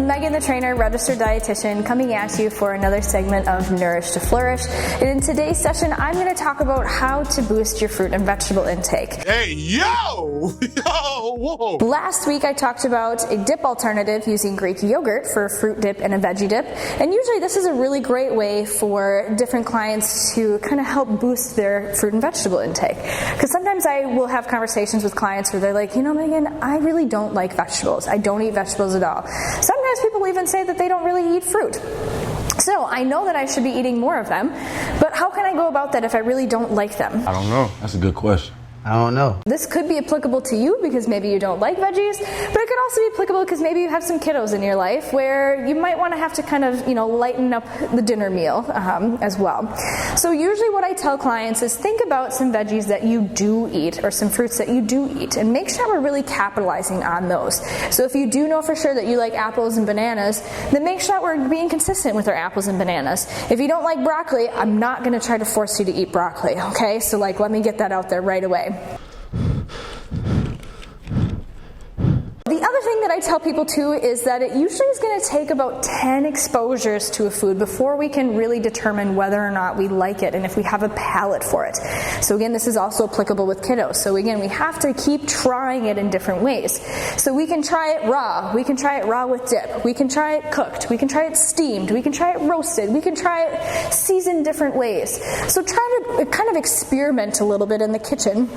Megan the Trainer, registered dietitian, coming at you for another segment of Nourish to Flourish. And in today's session, I'm going to talk about how to boost your fruit and vegetable intake. Hey, yo! Yo, whoa! Last week, I talked about a dip alternative using Greek yogurt for a fruit dip and a veggie dip. And usually this is a really great way for different clients to kind of help boost their fruit and vegetable intake. Because sometimes I will have conversations with clients where they're like, you know, Megan, I really don't like vegetables. I don't eat vegetables at all. Sometimes people even say that they don't really eat fruit. So I know that I should be eating more of them, but how can I go about that if I really don't like them? I don't know. That's a good question. I don't know. This could be applicable to you because maybe you don't like veggies, but it could also be applicable because maybe you have some kiddos in your life where you might want to have to kind of, lighten up the dinner meal as well. So usually what I tell clients is think about some veggies that you do eat or some fruits that you do eat and make sure we're really capitalizing on those. So if you do know for sure that you like apples and bananas, then make sure that we're being consistent with our apples and bananas. If you don't like broccoli, I'm not going to try to force you to eat broccoli, okay? So let me get that out there right away. The other thing that I tell people too is that it usually is going to take about 10 exposures to a food before we can really determine whether or not we like it and if we have a palate for it. So again, this is also applicable with kiddos. So again, we have to keep trying it in different ways. So we can try it raw. We can try it raw with dip. We can try it cooked. We can try it steamed. We can try it roasted. We can try it seasoned different ways. So try to kind of experiment a little bit in the kitchen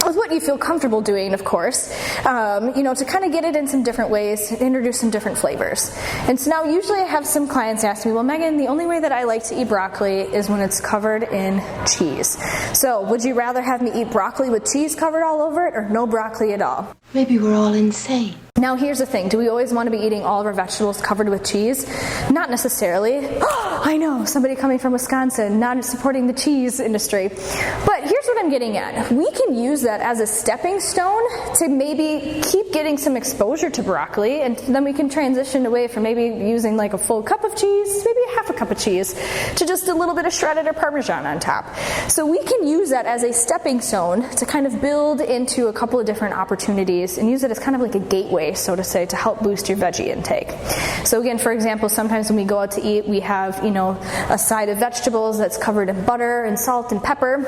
with what you feel comfortable doing, of course, to kind of get it in some different ways, introduce some different flavors. And so now usually I have some clients ask me, well, Megan, the only way that I like to eat broccoli is when it's covered in cheese. So would you rather have me eat broccoli with cheese covered all over it or no broccoli at all? Maybe we're all insane. Now here's the thing, do we always want to be eating all of our vegetables covered with cheese? Not necessarily. I know, somebody coming from Wisconsin, not supporting the cheese industry. But here's what I'm getting at. We can use that as a stepping stone to maybe keep getting some exposure to broccoli, and then we can transition away from maybe using like a full cup of cheese, maybe a half a cup of cheese, to just a little bit of shredded or Parmesan on top. So we can use that as a stepping stone to kind of build into a couple of different opportunities and use it as kind of like a gateway, so to say, to help boost your veggie intake. So again, for example, sometimes when we go out to eat, we have, a side of vegetables that's covered in butter and salt and pepper.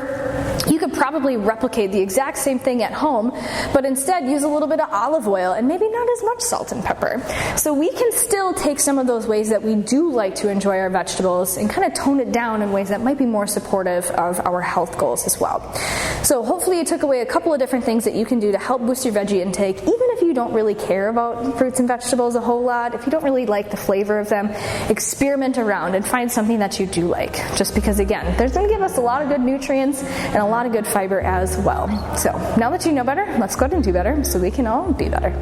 You could probably replicate the exact same thing at home, but instead use a little bit of olive oil and maybe not as much salt and pepper. So we can still take some of those ways that we do like to enjoy our vegetables and kind of tone it down in ways that might be more supportive of our health goals as well. So hopefully you took away a couple of different things that you can do to help boost your veggie intake, even if you don't really care about fruits and vegetables a whole lot, if you don't really like the flavor of them, experiment around and find something that you do like. Just because, again, there's going to give us a lot of good nutrients and a lot of good fiber as well. So now that you know better, let's go ahead and do better so we can all be better.